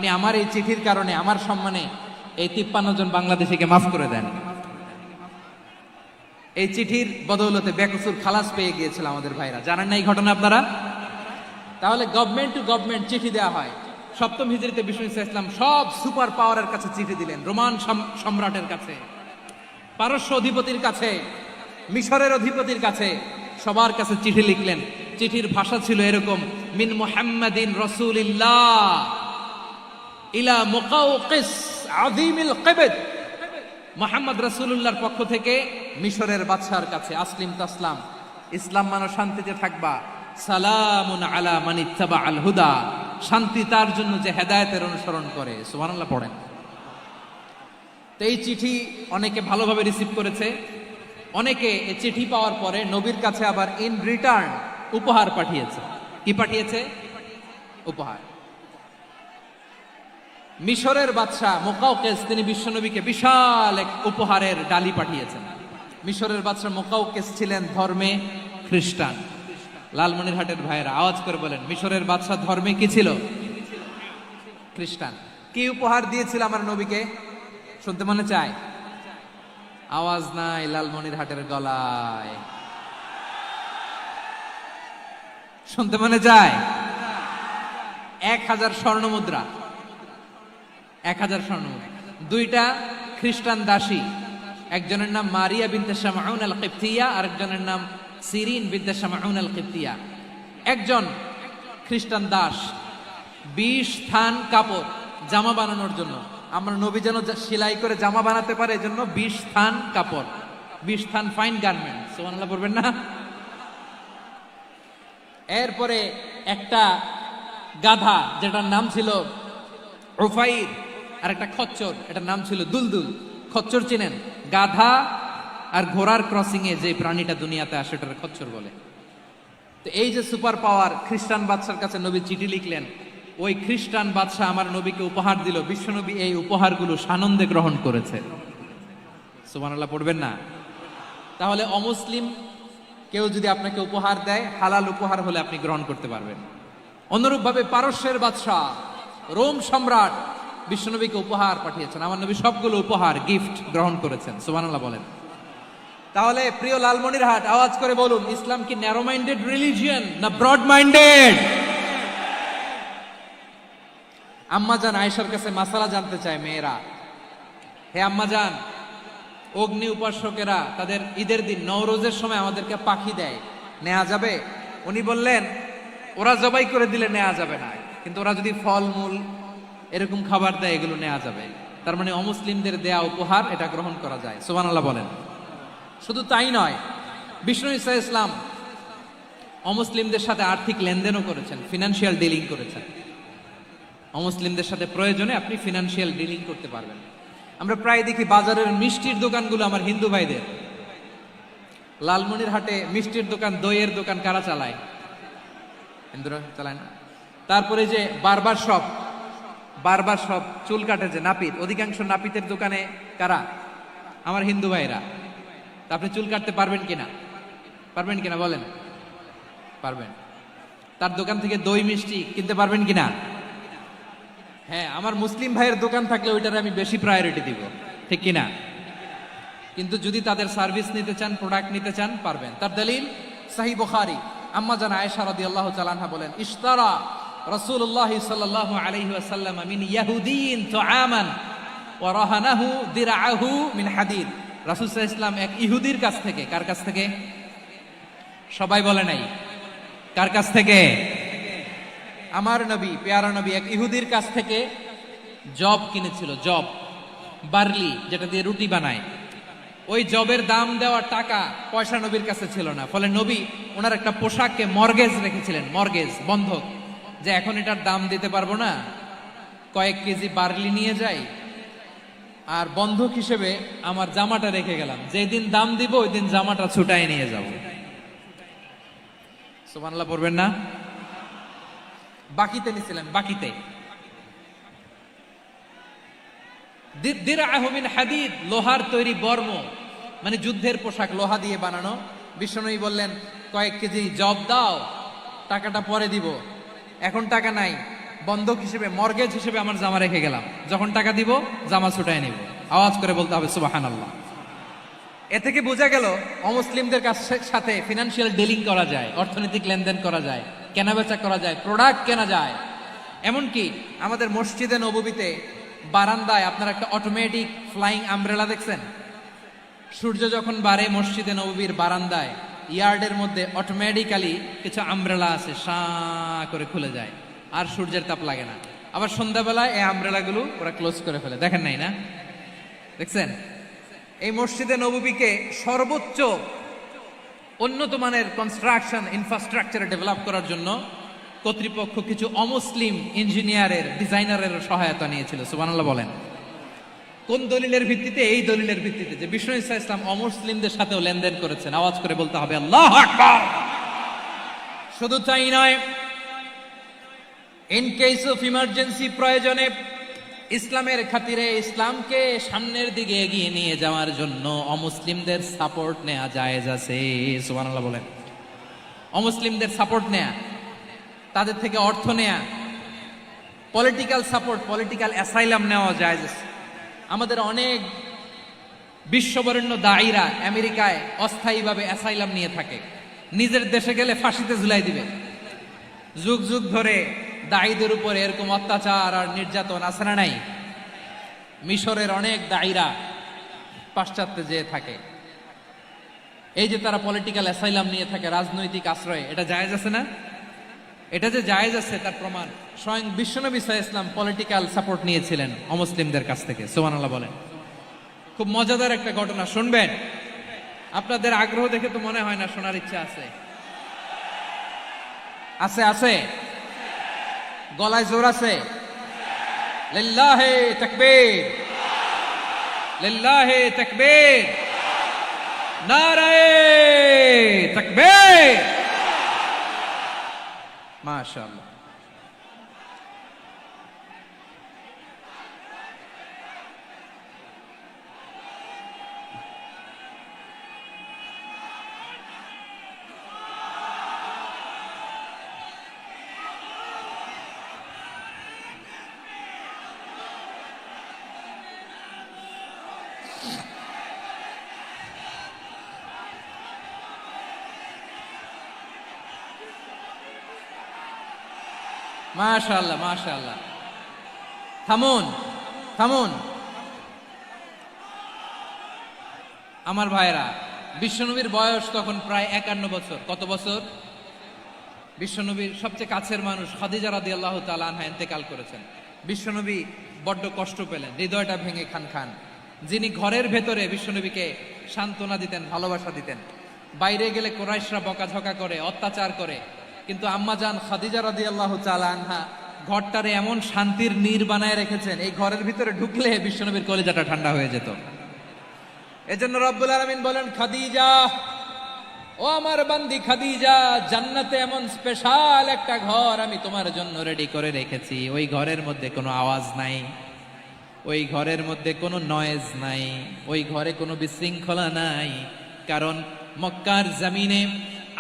আপনি আমার এই চিঠির কারণে আমার সম্মানে এই 53 জন বাংলাদেশিকে মাফ করে দেন। এই চিঠির বদৌলতে বেকসুর খালাস পেয়ে গিয়েছিল আমাদের ভাইরা, জানেন না এই ঘটনা আপনারা? তাহলে গভর্নমেন্ট টু গভর্নমেন্ট চিঠি দেওয়া হয়। সপ্তম হিজরিতে বিষ্ণু ইসলাম সব সুপার পাওয়ারের কাছে চিঠি দিলেন, রোমান সম্রাটের কাছে, পারস্য অধিপতির কাছে, মিশরের অধিপতির কাছে, সবার কাছে চিঠি লিখলেন। চিঠির ভাষা ছিল এরকম, মিন মুহাম্মাদিন রাসূলিল্লাহ ইলা মুকাওকিস আযীমিল কিবত, মুহাম্মদ রাসূলুল্লাহর পক্ষ থেকে মিশরের বাদশার কাছে, আসলিম তাসলাম, ইসলাম মানো শান্তিতে থাকবা, সালামুন আলা মান ইত্তাবাআল হুদা, শান্তি তার জন্য যে হেদায়েতের অনুসরণ করে। সুবহানাল্লাহ পড়েন। তো এই চিঠি অনেকে ভালোভাবে রিসিভ করেছে, অনেকে এই চিঠি পাওয়ার পরে নবীর কাছে আবার ইন রিটার্ন উপহার পাঠিয়েছে। কি পাঠিয়েছে? উপহার। মিশরের বাদশা মুকাওকিস তিনি বিশ্বনবীকে বিশাল এক উপহারের ডালি পাঠিয়েছেন। মিশরের বাদশা মুকাওকিস ছিলেন ধর্মে খ্রিস্টান। লালমনিরহাটের ভাইয়েরা আওয়াজ করে বলেন, মিশরের বাদশা ধর্মে কি ছিল? খ্রিস্টান। কি উপহার দিয়েছিল আমার নবীকে? শুনতে মনে চায়? আওয়াজ নাই লালমনিরহাটের গলায়, শুনতে মনে যায়? 1000 স্বর্ণ মুদ্রা, 1000 স্বর্ণ মুদ্রা। 2টা খ্রিস্টান দাসী, একজনের নাম মারিয়া বিনতে শামউন আল কিবতিয়া, আরেকজনের নাম সিরিন বিনতে শামউন আল কিবতিয়া। একজন খ্রিস্টান দাস 20 থান কাপড় জামা বানানোর জন্য, আমরা নবী যেন সেলাই করে জামা বানাতে পারে এজন্য 20 থান কাপড়, 20 থান ফাইন গার্মেন্ট। সুবহানাল্লাহ পড়বেন না? এরপরে একটা গাধা যেটার নাম ছিল উফাইর, আর একটা খচ্চর, এটার নাম ছিল দুলদুল। খচ্চর চিনেন? গাধা আর ঘোড়ার ক্রসিং এ যে প্রাণীটা দুনিয়াতে আসে ওটার খচ্চর বলে। তো এই যে সুপার পাওয়ার খ্রিস্টান বাদশার কাছে নবী চিঠি লিখলেন, ওই খ্রিস্টান বাদশা আমার নবীকে উপহার দিল। বিশ্বনবী এই উপহারগুলো সানন্দে গ্রহণ করেছে। সুবহানাল্লাহ পড়বেন না? তাহলে অমুসলিম কেউ যদি আপনাকে উপহার দেয়, হালাল উপহার হলে আপনি গ্রহণ করতে পারবেন। অনুরূপভাবে পারস্যের বাদশা, রোম সম্রাট বিশ্বনবীকে উপহার পাঠিয়েছেন। আমার নবী সবগুলো উপহার গিফট গ্রহণ করেছেন। সুবহানাল্লাহ বলেন। তাহলে প্রিয় লালমনিরহাট আওয়াজ করে বলুন, ইসলাম কি ন্যারো মাইন্ডেড রিলিজিয়ন না ব্রড মাইন্ডেড? আম্মাজান আয়েশার কাছে মাসালা জানতে চায় মেয়েরা, হে আম্মাজান, অগ্নি উপাসকেরা তাদের ঈদের দিন নওরোজের সময় আমাদেরকে পাখি দেয়, নেওয়া যাবে? উনি বললেন, ওরা জবাই করে দিলে নেওয়া যাবে না, কিন্তু ওরা যদি ফলমূল এরকম খাবার দেয় এগুলো নেওয়া যাবে। তার মানে অমুসলিমদের দেয়া উপহার এটা গ্রহণ করা যায়। সুবহানাল্লাহ বলেন। শুধু তাই নয়, বিষ্ণু ঈসা ইসলাম অমুসলিমদের সাথে আর্থিক লেনদেনও করেছেন, ফিনান্সিয়াল ডিলিং করেছেন। অমুসলিমদের সাথে প্রয়োজনে আপনি ফিনান্সিয়াল ডিলিং করতে পারবেন। আমরা প্রায় দেখি বাজারের মিষ্টির দোকানগুলো আমার হিন্দু ভাইদের। লালমনিরহাটে মিষ্টির দোকান, দইয়ের দোকান কারা চালায়? হিন্দুরা চালায় না। তারপরে যে বারবার শপ, চুল কাটে যে নাপিত, অধিকাংশ নাপিতের দোকানে কারা? আমার হিন্দু ভাইরা। তা আপনি চুল কাটতে পারবেন কিনা? পারবেন কিনা বলেন? পারবেন। তার দোকান থেকে দই মিষ্টি কিনতে পারবেন কিনা? হ্যাঁ, আমার মুসলিম ভাইয়ের দোকান থাকলে ওইটারে আমি বেশি প্রায়োরিটি দিব, ঠিক কিনা? কিন্তু যদি তাদের সার্ভিস নিতে চান, প্রোডাক্ট নিতে চান, পারবেন। তার দলিল সহিহ বুখারী, আম্মা জান আয়েশা রাদিয়াল্লাহু তাআলা আনহা বলেন, ইশতারা রাসূলুল্লাহ সাল্লাল্লাহু আলাইহি ওয়াসাল্লাম মিন ইয়াহুদিয়িন তুআমান ওয়া রাহানাহু দিরআহু মিন হাদিদ। রাসূল সাল্লাল্লাহু আলাইহি ওয়াসাল্লাম এক ইহুদির কাছ থেকে, কার কাছ থেকে? সবাই বলে নাই কার কাছ থেকে? আমার নবী, পেয়ারা নবী এক ইহুদির কাছ থেকে জব কিনেছিল। জব, বার্লি, যেটা দিয়ে রুটি বানায়। ওই জবের দাম দেওয়ার টাকা পয়সা নবীর কাছে ছিল না। ফলে নবী ওনার একটা পোশাককে মর্গেজ রেখেছিলেন, মর্গেজ, বন্ধক, যে এখন এটার দাম দিতে পারবো না, কয়েক কেজি বার্লি নিয়ে যাই আর বন্ধক হিসেবে আমার জামাটা রেখে গেলাম, যেদিন দাম দিব ওই দিন জামাটা ছুটাই নিয়ে যাব। সুবহানাল্লাহ পড়বেন না? বাকিতে নিছিলেন, বাকিতে। দিরআহু মিন হাদিদ, লোহার তৈরি বর্ম, মানে যুদ্ধের পোশাক, লোহা দিয়ে বানানো। বিশ্বনবী বললেন, কয়েক কেজি জব দাও, টাকাটা পরে দিব, এখন টাকা নাই, বন্ধক হিসেবে, মর্গেজ হিসেবে আমার জামা রেখে গেলাম, যখন টাকা দিব জামা ছুটায় নিব। আওয়াজ করে বলতে হবে সুবহানাল্লাহ। এ থেকে বোঝা গেল অমুসলিমদের সাথে ফিনান্সিয়াল ডিলিং করা যায়, অর্থনৈতিক লেনদেন করা যায়, কেনাবেচা করা যায়, প্রোডাক্ট কেনা যায়। এমনকি আমাদের মসজিদে নববীতে বারান্দায় আপনারা একটা অটোমেটিক ফ্লাইং আমব্রেলা দেখছেন? সূর্য যখন বাড়ে মসজিদে নববীর বারান্দায় ইয়ার্ডের মধ্যে অটোমেটিক্যালি কিছু আমব্রেলা আছে, সাঁ করে খুলে যায়, আর সূর্যের তাপ লাগে না। আবার সন্ধ্যাবেলায় এই আমব্রেলাগুলো ওরা ক্লোজ করে ফেলে, দেখেন নাই না? দেখছেন? এই মসজিদে নববীকে সর্বোচ্চ উন্নত মানের কনস্ট্রাকশন ইনফ্রাস্ট্রাকচার ডেভেলপ করার জন্য কর্তৃপক্ষ কিছু অমুসলিম ইঞ্জিনিয়ারের, ডিজাইনারের সহায়তা নিয়েছিল। সুবহানাল্লাহ বলেন। কোন দলিলের ভিত্তিতে? এই দলিলের ভিত্তিতে যে বিষ্ণু ঈসা ইসলাম অমুসলিমদের সাথেও লেনদেন করেছেন। আওয়াজ করে বলতে হবে আল্লাহু আকবার। শুধু তাই নয়, ইন কেস অফ ইমার্জেন্সি, প্রয়োজনে ইসলামের খাতিরে, ইসলামকে সামনের দিকে এগিয়ে নিয়ে যাওয়ার জন্য অমুসলিমদের সাপোর্ট নেওয়া জায়েজ আছে। সুবহানাল্লাহ বলেন। অমুসলিমদের সাপোর্ট নেয়া, তাদের থেকে অর্থ নেয়া, পলিটিক্যাল সাপোর্ট, পলিটিক্যাল অ্যাসাইলাম নেওয়া জায়েজ আছে। আমাদের অনেক বিশ্ববরেণ্য দায়ীরা আমেরিকায় অস্থায়ীভাবে অ্যাসাইলাম নিয়ে থাকে, নিজের দেশে গেলে ফাঁসিতে ঝুলাই দিবে। যুগ যুগ ধরে দায়ীদের উপর এরকম অত্যাচার আর নির্যাতন আছে না নাই? মিশরের অনেক দায়ীরা পাশ্চাত্যে যেয়ে থাকে। এই যে তারা পলিটিক্যাল অ্যাসাইলাম নিয়ে থাকে, রাজনৈতিক আশ্রয়, এটা জায়েজ আছে না? এটা যে জায়েজ আছে তার প্রমাণ স্বয়ং বিশ্বনবী সাল্লাল্লাহু আলাইহি ওয়াসাল্লাম পলিটিক্যাল সাপোর্ট নিয়েছিলেন অমুসলিমদের কাছ থেকে। সুবহানাল্লাহ বলেন। খুব মজাদার একটা ঘটনা, শুনবেন? আপনাদের আগ্রহ দেখে তো মনে হয় না শোনার ইচ্ছা আছে। আছে আছে, গলায় জোর আছে। লিল্লাহে তাকবীর, লিল্লাহে তাকবীর, নারায়ে তাকবীর। মাশাআল্লাহ। মাশাআল্লাহ মাশাআল্লাহ। থামুন থামুন আমার ভাইরা। বিশ্বনবীর বয়স তখন প্রায় 51 বছর। কত বছর? বিশ্বনবীর সবচেয়ে কাছের মানুষ খাদিজা রাদিয়াল্লাহু তাআলা আনহা ইন্তেকাল করেছেন। বিশ্বনবী বড্ড কষ্ট পেলেন, হৃদয়টা ভেঙে খান খান। যিনি ঘরের ভেতরে বিশ্বনবীকে সান্ত্বনা দিতেন, ভালোবাসা দিতেন, বাইরে গেলে কুরাইশরা বকাঝকা করে, অত্যাচার করে, কিন্তু আম্মাজান খাদিজা রাদিয়াল্লাহু তাআলা আনহা ঘরটারে এমন শান্তির নীড় বানায় রেখেছেন, এই ঘরের ভিতরে ঢুকলে বিশ্বনবীর কলিজাটা ঠান্ডা হয়ে যেত। এজন্য রব্বুল আলামিন বলেন, খাদিজা, ও আমার বান্দি খাদিজা, জান্নাতে এমন স্পেশাল একটা ঘর আমি তোমার জন্য রেডি করে রেখেছি। ওই ঘরের মধ্যে কোনো আওয়াজ নাই, ওই ঘরের মধ্যে কোনো নয়েজ নাই, ওই ঘরে কোনো বিশৃঙ্খলা নাই। কারণ মক্কার জমিনে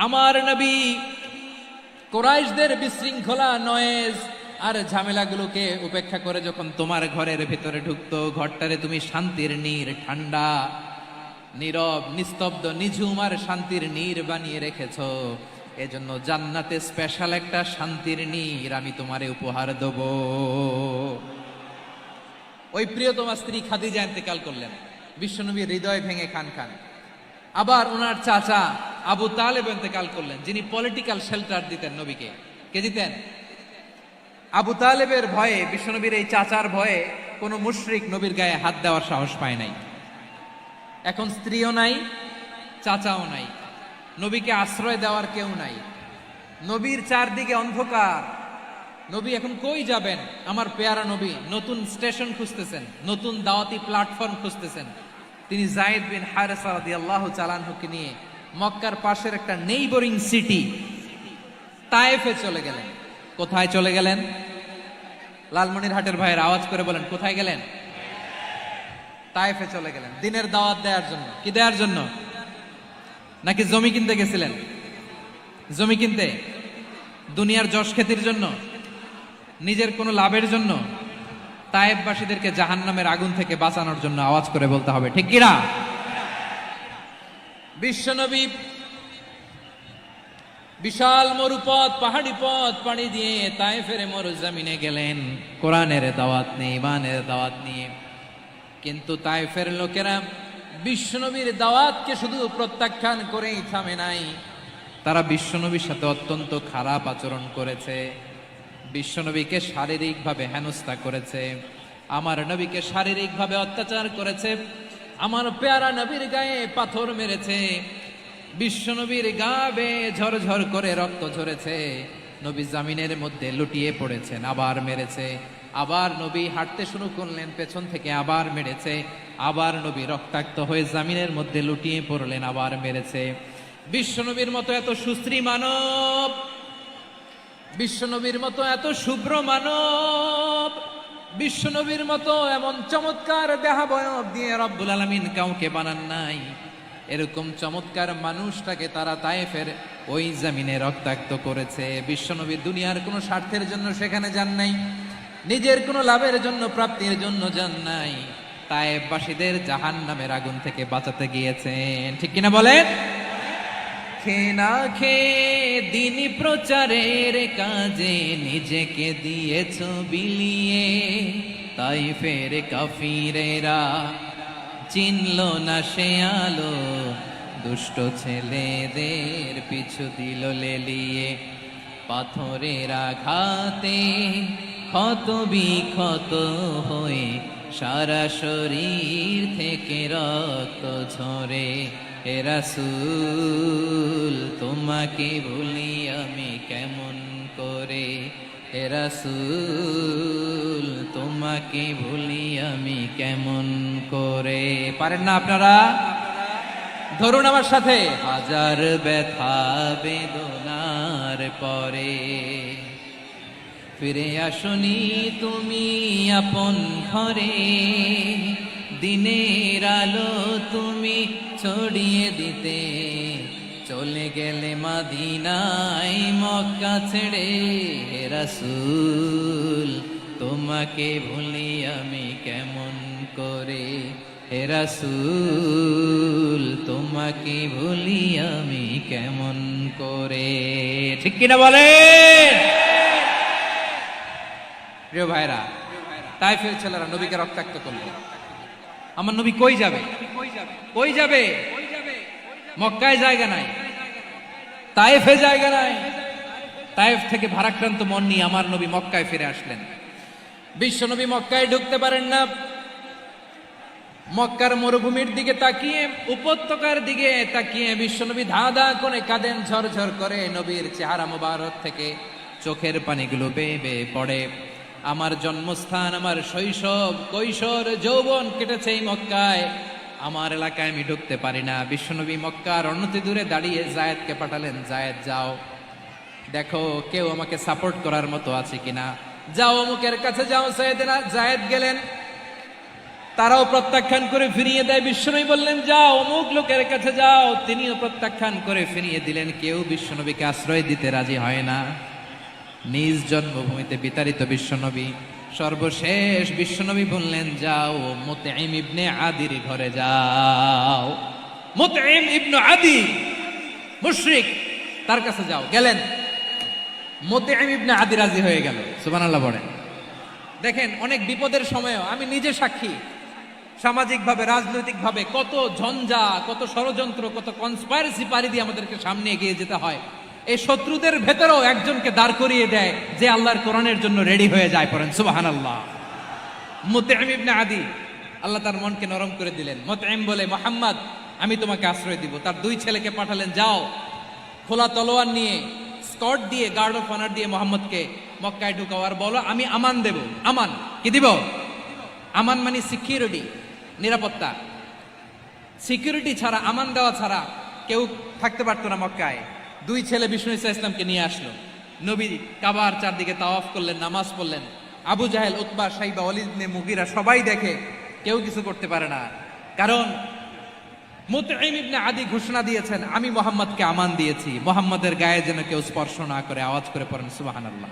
আমার নবী কুরাইশদের বিশৃঙ্খলা, নয়েজ আর ঝামেলাগুলোকে উপেক্ষা করে যখন তোমার ঘরের ভেতরে ঢুকতো, ঘরটারে তুমি শান্তির নীড়, ঠান্ডা, নীরব, নিস্তব্ধ, নিঝুম আর শান্তির নীড় বানিয়ে রেখেছো। এজন্য জান্নাতে স্পেশাল একটা শান্তির নীড় আমি তোমারে উপহার দেব। ওই প্রিয়তমা স্ত্রী খাদিজা ইন্তেকাল করলেন, বিশ্বনবীর হৃদয় ভেঙে খান খান। আবার ওনার চাচা আবু তালেব ইন্তেকাল করলেন, যিনি পলিটিক্যাল শেল্টার দিতেন নবীকে। কে দিতেন? আবু তালেবের ভয়ে, বিশ্বনবীর এই চাচার ভয়ে কোনো মুশরিক নবীর গায়ে হাত দেওয়ার সাহস পায় নাই। এখন স্ত্রীও নাই, চাচাও নাই, নবীকে আশ্রয় দেওয়ার কেউ নাই, নবীর চারদিকে অন্ধকার। নবী এখন কই যাবেন? আমার পেয়ারা নবী নতুন স্টেশন খুঁজতেছেন, নতুন দাওয়াতি প্ল্যাটফর্ম খুঁজতেছেন। তিনি যায়েদ বিন হারেসা রাদিয়াল্লাহু তাআলা আনহুকে নিয়ে মক্কার পাশের একটা নেইবরিং সিটি তায়েফে চলে গেলেন। কোথায় চলে গেলেন? লালমনিরহাটের ভাইয়ের আওয়াজ করে বলেন, কোথায় গেলেন? তায়েফে চলে গেলেন দিনের দাওয়াত দেওয়ার জন্য। কি দেওয়ার জন্য? নাকি জমি কিনতে গেছিলেন? জমি কিনতে, দুনিয়ার যশ খ্যাতির জন্য? নিজের কোনো লাভের জন্য? তায়েফবাসীদেরকে জাহান্নামের আগুন থেকে বাঁচানোর জন্য আওয়াজ করে বলতে হবে, ঠিক কিনা? বিশ্বনবী বিশাল মরুপথ, পাহাড়ি পথ পাড়ি দিয়ে তায়েফের মরুজমিনে গেলেন কোরআনের দাওয়াত নিয়ে, ইমানের দাওয়াত নিয়ে। কিন্তু তায়েফের লোকেরা বিশ্বনবীর দাওয়াতকে শুধু প্রত্যাখ্যান করেই থামে নাই, তারা বিশ্বনবীর সাথে অত্যন্ত খারাপ আচরণ করেছে। বিশ্বনবীকে শারীরিকভাবে হেনস্থা করেছে, আমার নবীকে শারীরিকভাবে অত্যাচার করেছে, আমার পেয়ারা নবীর গায়ে পাথর মেরেছে, বিশ্বনবীর গা বেয়ে ঝরঝর করে রক্ত ঝরেছে, নবী জামিনের মধ্যে লুটিয়ে পড়েছেন, আবার মেরেছে, আবার নবী হাঁটতে শুরু করলেন, পেছন থেকে আবার মেরেছে, আবার নবী রক্তাক্ত হয়ে জামিনের মধ্যে লুটিয়ে পড়লেন, আবার মেরেছে। বিশ্বনবীর মতো এত সুশ্রী মানব, বিশ্বনবীর মতো এত শুভ্র মানব, বিশ্বনবীর মতো এমন চমৎকার দেহাবয়ব দিয়ে রব্বুল আলামিন কাউকে বানান নাই। এরকম চমৎকার মানুষটাকে তারা তায়েফের ওই জমিনে রক্তাক্ত করেছে। বিশ্বনবী দুনিয়ার কোনো স্বার্থের জন্য সেখানে যান নাই, নিজের কোনো লাভের জন্য, প্রাপ্তির জন্য যান নাই, তায়েফবাসীদের জাহান্নামের আগুন থেকে বাঁচাতে গিয়েছেন, ঠিক কিনা বলেন? খেয়ে না খেয়ে দিন প্রচারের কাজে নিজেকে দিয়েছ বিলিয়ে, তায়েফের কাফিরেরা চিনল না সে আলো, দুষ্ট ছেলেদের পিছু দিল লেলিয়ে, পাথরের আঘাতে ক্ষত বিক্ষত হয়ে সারা শরীর থেকে রক্ত ঝরে। হে রাসূল তোমাকে ভুলি আমি কেমন করে, হে রাসূল তোমাকে ভুলি আমি কেমন করে। পারেন না আপনারা? ধরুন আমার সাথে, হাজার ব্যথা বেদনার পরে ফিরে আসনি তুমি আপন ঘরে, দিনের আলো তুমি ছড়িয়ে দিতে, চলে গেলে মদিনায় মক্কা ছেড়ে। হে রাসূল তোমাকে ভুলি আমি কেমন করে, হে রাসূল তোমাকে ভুলি আমি কেমন করে, ঠিক কিনা বলেন? প্রিয় ভাইরা, তায়েফের ছেলেরা নবীকে রক্তাক্ত করলো। আমার নবী কই যাবে? কই যাবে? মক্কায় জায়গা নাই, তায়েফে জায়গা নাই। তায়েফ থেকে ভারাক্রান্ত মন নিয়ে আমার নবী মক্কায় ফিরে আসলেন। বিশ্ব নবী মক্কায় ঢুকতে পারেন না। মক্কার মরুভূমির দিকে তাকিয়ে, উপত্যকার দিকে তাকিয়ে বিশ্বনবী ধা ধা করে কাঁদেন, ঝরঝর করে নবীর চেহারা মোবারক থেকে চোখের পানিগুলো বেয়ে বেয়ে পড়ে। আমার জন্মস্থান, আমার শৈশব, কৈশোর, যৌবন কেটেছে এই মক্কায়, আমার এলাকায় আমি ঢুকতে পারি না। বিশ্বনবী মক্কার অনতি দূরে দাঁড়িয়ে জায়েদকে পাঠালেন, জায়েদ যাও দেখো কেউ আমাকে সাপোর্ট করার মতো আছে কিনা, যাও অমুকের কাছে যাও। জায়েদ গেলেন, তারাও প্রত্যাখ্যান করে ফিরিয়ে দেয়। বিশ্বনবী বললেন যাও অমুক লোকের কাছে যাও, তিনিও প্রত্যাখ্যান করে ফিরিয়ে দিলেন। কেউ বিশ্বনবীকে আশ্রয় দিতে রাজি হয় না। নিজ জন্মভূমিতে বিতাড়িত বিশ্বনবী, সর্বশেষ বিশ্বনবী বললেন যাও মুতঈম ইবনে আদির ঘরে যাও। মুতঈম ইবনে আদি মুশরিক, তার কাছে যাও। গেলেন, মুতঈম ইবনে আদি রাজি হয়ে গেল। সুবহানাল্লাহ বলেন। দেখেন, অনেক বিপদের সময়ও আমি নিজে সাক্ষী, সামাজিকভাবে, রাজনৈতিকভাবে কত ঝঞ্ঝা, কত ষড়যন্ত্র, কত কনস্পাইরেসি পাড়ি দিয়ে আমাদেরকে সামনে এগিয়ে যেতে হয়। এই শত্রুদের ভেতরেও একজনকে দাঁড় করিয়ে দেয় যে আল্লাহর কোরআনের জন্য রেডি হয়ে যায়। পড়েন সুবহানাল্লাহ। মুতঈম ইবনে আদি, আল্লাহ তার মনকে নরম করে দিলেন। মুতঈম বলে, মুহাম্মদ আমি তোমাকে আশ্রয় দিব। তার দুই ছেলেকে পাঠালেন, যাও খোলা তলোয়ার নিয়ে, স্কট দিয়ে, গার্ড অফ অনার দিয়ে মোহাম্মদকে মক্কায় ঢুকাও, আর বলো আমি আমান দেব। আমান কি দিব? আমান মানে সিকিউরিটি, নিরাপত্তা। সিকিউরিটি ছাড়া, আমান দেওয়া ছাড়া কেউ থাকতে পারতো না মক্কায়। দুই ছেলে বিষ্ণু ইসা ইসলামকে নিয়ে আসলো। নবী কাবার চারদিকে তাওয়াফ করলেন, নামাজ পড়লেন। আবু জাহেল, উতবা, শাইবা, ওয়ালিদ ইবনে মুগীরা সবাই দেখে, কেউ কিছু করতে পারে না। কারণ মুতঈম ইবনে আদি ঘোষণা দিয়েছেন আমি মুহাম্মদকে আমান দিয়েছি, মুহাম্মদের গায়ে যেন কেউ স্পর্শ না করে। আওয়াজ করে পড়েন সুবহানাল্লাহ।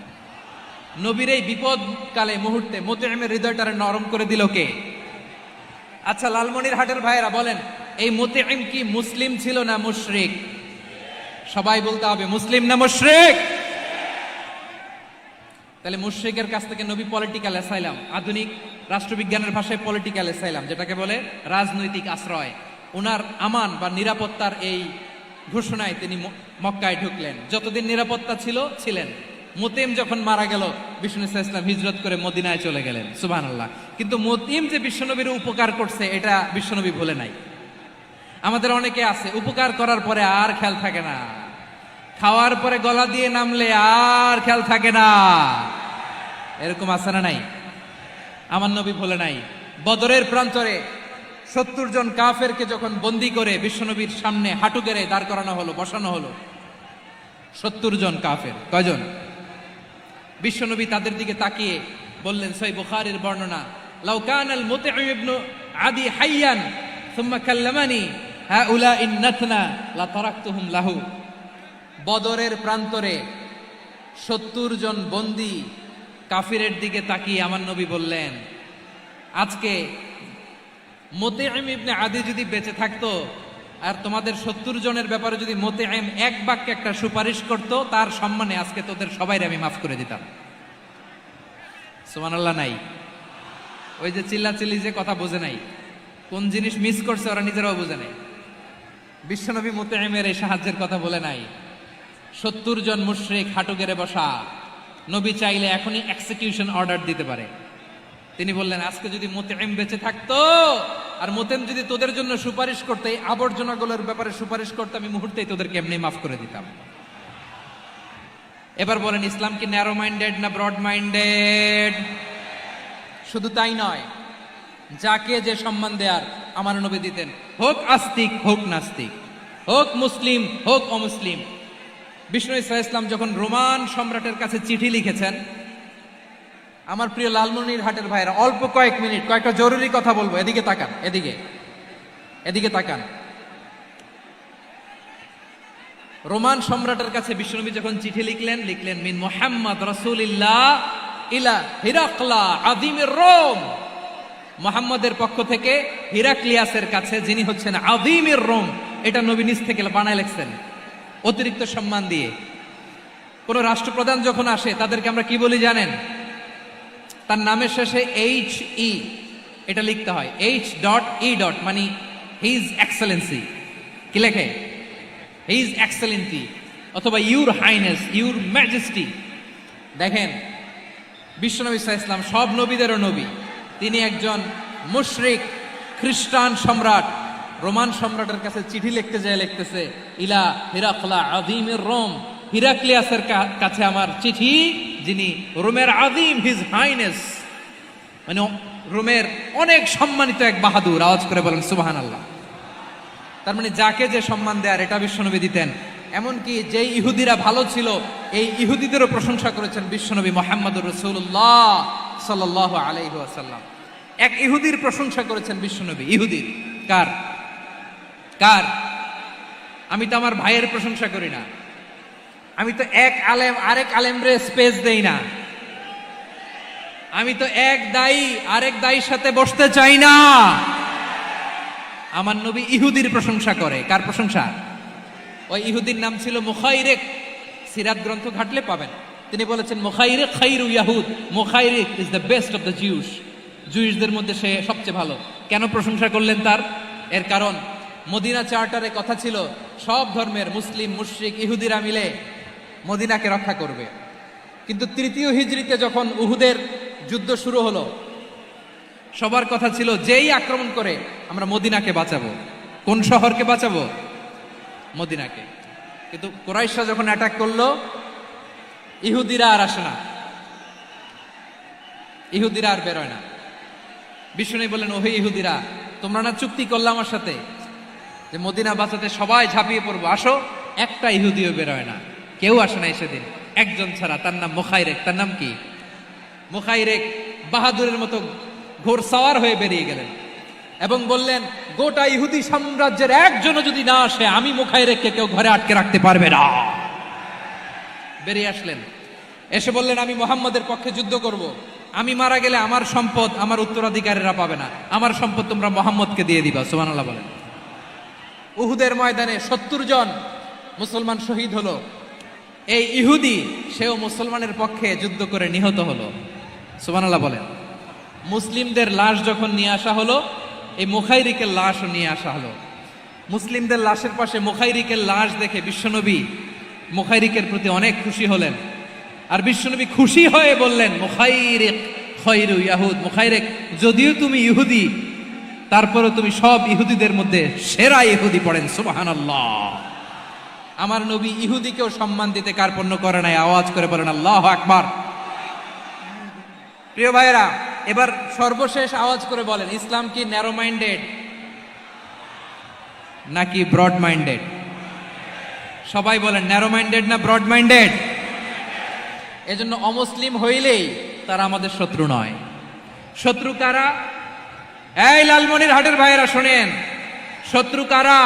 নবীর এই বিপদ কালে মুহূর্তে মুতঈমের হৃদয়টারে নরম করে দিল কে? আচ্ছা, লালমনিরহাটের ভাইয়েরা বলেন, এই মুতঈম কি মুসলিম ছিল না মুশরিক? সবাই বলতে হবে মুসলিম না মুশরিক। তাহলে মুশরিকের কাছ থেকে নবী পলিটিক্যাল অ্যাসাইলাম, আধুনিক রাষ্ট্রবিজ্ঞানের ভাষায় পলিটিক্যাল অ্যাসাইলাম, যেটাকে বলে রাজনৈতিক আশ্রয়, ওনার আমান বা নিরাপত্তার এই ঘোষণায় তিনি মক্কায় ঢুকলেন। যতদিন নিরাপত্তা ছিল ছিলেন। মুতিম যখন মারা গেল, বিষ্ণু ইসলাম হিজরত করে মদিনায় চলে গেলেন। সুবহানাল্লাহ। কিন্তু মুতিম যে বিশ্বনবীর উপকার করছে এটা বিশ্বনবী ভুলে নাই। আমাদের অনেকে আছে উপকার করার পরে আর খেয়াল থাকে না, খাওয়ার পরে গলা দিয়ে নামলে আর খেয়াল থাকে না, এরকম আছে না নাই? আমার নবী ভুলে নাই। বদরের প্রান্তরে 70 জন কাফেরকে যখন বন্দী করে বিশ্বনবীর সামনে হাঁটু গেড়ে দাঁড় করানো হলো, বসানো হলো, 70 জন কাফের। কয়জন? বিশ্বনবী তাদের দিকে তাকিয়ে বললেন, সহিহ বুখারীর বর্ণনা, লাউ কানাল মুতঈম ইবনে আদি হাইয়ান সুম্মা কাল্লামানি হাউলাঈ নাতনা লা তারাকতুহুম লাহু। বদরের প্রান্তরে 70 জন বন্দী কাফিরের দিকে তাকিয়ে আমার নবী বললেন, আজকে মুতঈম ইবনে আদি যদি বেঁচে থাকতো আর তোমাদের 70 জনের ব্যাপারে যদি মুতঈম এক বাক্যে একটা সুপারিশ করত, তার সম্মানে আজকে তোদের সবাইকে আমি মাফ করে দিতাম। সুবহানাল্লাহ। নাই ওই যে চিল্লাচিল্লি যে কথা বোঝে নাই, কোন জিনিস মিস করছে ওরা নিজেরাও বোঝে নাই। বিশ্বনবী মুতঈমের এই সাহায্যের কথা বলে নাই। 70 জন মুশরিক হাঁটু গেড়ে বসা, নবী চাইলে এখনই এক্সিকিউশন অর্ডার দিতে পারে। তিনি বললেন, আজকে যদি মুতঈম বেঁচে থাকতো আর মুতঈম যদি তোদের জন্য সুপারিশ করতে, এই আবর্জনাগুলোর ব্যাপারে সুপারিশ করতে, আমি মুহূর্তেই তোদেরকে এমনি মাফ করে দিতাম। এবার বলেন, ইসলাম কি ন্যারো মাইন্ডেড না ব্রড মাইন্ডেড? শুধু তাই নয়, যাকে যে সম্মান দেয়ার আমার নবী দিতেন, হোক আস্তিক হোক নাস্তিক, হোক মুসলিম হোক অমুসলিম। বিষ্ণু ইসলাম যখন রোমান সম্রাটের কাছে চিঠি লিখেছেন, আমার প্রিয় লালমনিরহাটের ভাইরা, অল্প কয়েক মিনিট কয়েকটা জরুরি কথা বলবো, এদিকে তাকান, এদিকে তাকান। রোমান সম্রাটের কাছে বিশ্বনবী যখন চিঠি লিখলেন মিন মুহাম্মদ রাসূলিল্লাহ ইলা হিরাকলা আযীমির রোম। মুহাম্মদের পক্ষ থেকে হিরাক্লিয়াসের কাছে, যিনি হচ্ছেন আযীমির রোম। এটা নবী নিজ থেকে বানায় লিখছেন, অতিরিক্ত সম্মান দিয়ে। কোন রাষ্ট্রপ্রধান যখন আসে তাদেরকে আমরা কি বলি জানেন? তার নামের শেষে HE এটা লিখতে হয়, H.E. মানে হিজ এক্সেলেন্সি। কি লেখে? হিজ এক্সেলেন্সি, অথবা ইউর হাইনেস, ইউর ম্যাজেস্টি। দেখেন, বিশ্বনবী সাল্লাল্লাহু আলাইহি ওয়াসাল্লাম সব নবীদেরও নবী। তিনি একজন মুশরিক খ্রিস্টান সম্রাট, রোমান সম্রাটের কাছে চিঠি লিখতে যায়, লিখতেছে ইলা হিরাকলা আযীমির রোম। হিরাক্লিয়াসের কাছে আমার চিঠি, যিনি রোমের আযীম, হিজ হাইনেস, মানে রোমের অনেক সম্মানিত এক বাহাদুর। আওয়াজ করে বলেন সুবহানাল্লাহ। তার মানে যাকে যে সম্মান দেয়ার এটা বিশ্বনবী দিতেন। এমনকি যে ইহুদিরা ভালো ছিল, এই ইহুদিদেরও প্রশংসা করেছেন বিশ্বনবী মুহাম্মদুর রাসূলুল্লাহ সাল্লাল্লাহু আলাইহি ওয়াসাল্লাম। এক ইহুদির প্রশংসা করেছেন বিশ্বনবী। ইহুদির কার? আমি তো আমার ভাইয়ের প্রশংসা করি না, আমি তো এক আলেম আরেক আলেমরে স্পেস দেই না, আমি তো এক দায়ী আরেক দায়ীর সাথে বসতে চাই না। আমার নবী ইহুদির প্রশংসা করে। কার প্রশংসা? ওই ইহুদির নাম ছিল মুখাইরিক। সিরাত গ্রন্থ ঘাটলে পাবেন। তিনি বলেছেন, মুখাইরিক খাইরু ইয়াহুদ, Mukhayriq is the best of the Jews. জুইশদের মধ্যে সে সবচেয়ে ভালো। কেন প্রশংসা করলেন তার? এর কারণ মদিনা চার্টারে কথা ছিল সব ধর্মের মুসলিম, মুশরিক, ইহুদিরা মিলে মদিনাকে রক্ষা করবে। কিন্তু 3য় হিজরিতে যখন উহুদের যুদ্ধ শুরু হলো, সবার কথা ছিল যেই আক্রমণ করে আমরা মদিনাকে বাঁচাবো। কোন শহরকে বাঁচাবো? মদিনাকে। কিন্তু কুরাইশরা যখন অ্যাটাক করলো, ইহুদিরা আর আসে না, ইহুদিরা আর বেরোয় না। বিষ্ণু বললেন, ওহে ইহুদিরা, তোমরা না চুক্তি করলে আমার সাথে যে মদিনা বাঁচাতে সবাই ঝাঁপিয়ে পড়বো, আসো। একটা ইহুদিও বেরোয় না, কেউ আসে না সেদিন, একজন ছাড়া। তার নাম মুখাইরেক। তার নাম কি? মুখাইরেক বাহাদুরের মতো ঘোড়সাওয়ার হয়ে বেরিয়ে গেলেন এবং বললেন, গোটা ইহুদি সাম্রাজ্যের একজনও যদি না আসে, আমি মুখাইরেককে কেউ ঘরে আটকে রাখতে পারবে না। বেরিয়ে আসলেন। এসে বললেন আমি মুহাম্মদের পক্ষে যুদ্ধ করব। আমি মারা গেলে আমার সম্পদ আমার উত্তরাধিকারীরা পাবে না, আমার সম্পদ তোমরা মুহাম্মদকে দিয়ে দিবা। সুবহানাল্লাহ বলেন। উহুদের ময়দানে 70 জন মুসলমান শহীদ হলো। এই ইহুদি সেও মুসলমানের পক্ষে যুদ্ধ করে নিহত হলো। সুবহানাল্লাহ বলেন। মুসলিমদের লাশ যখন নিয়ে আসা হলো, এই মুখাইরিকের লাশও নিয়ে আসা হলো। মুসলিমদের লাশের পাশে মুখাইরিকের লাশ দেখে বিশ্বনবী মুখাইরিকের প্রতি অনেক খুশি হলেন। আর বিশ্বনবী খুশি হয়ে বললেন, মুখাইরিক খৈরু ইয়াহুদ, মুখাইরিক যদিও তুমি ইহুদি তারপরে তুমি সব ইহুদিদের মধ্যে সেরা ইহুদি। পড়েন সুবহানাল্লাহ। আমার নবী ইহুদিকেও সম্মান দিতে কার্পণ্য করে নাই। আওয়াজ করে বলেন আল্লাহু আকবার। প্রিয় ভাইরা, এবার সর্বশেষ আওয়াজ করে বলেন, ইসলাম কি ন্যারো মাইন্ডেড নাকি ব্রড মাইন্ডেড? সবাই বলেন ন্যারো মাইন্ডেড না ব্রড মাইন্ডেড? এজন্য অমুসলিম হইলেই তারা আমাদের শত্রু নয়। শত্রু কারা? এই লালমনির হাটের ভাইয়েরা শোনেন, শত্রু কারা?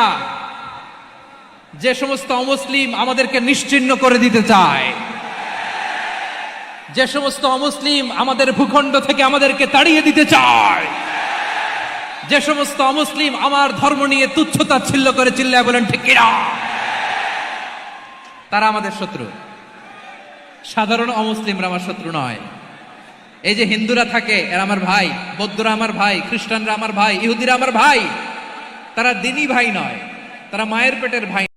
যে সমস্ত অমুসলিম আমাদেরকে নিশ্চিহ্ন করে দিতে চায়, যে সমস্ত অমুসলিম আমাদের ভূখণ্ড থেকে আমাদেরকে তাড়িয়ে দিতে চায়, যে সমস্ত অমুসলিম আমার ধর্ম নিয়ে তুচ্ছতাচ্ছিল্য করে চিল্লায় বলেন ঠিক কিনা, তারা আমাদের শত্রু। সাধারণ অমুসলিমরা আমার শত্রু নয়। এই যে হিন্দুরা থাকে এরা আমার ভাই, বৌদ্ধরা আমার ভাই, খ্রিস্টানরা আমার ভাই, ইহুদিরা আমার ভাই। তারা দিনী ভাই নয়, তারা মায়ের পেটের ভাই।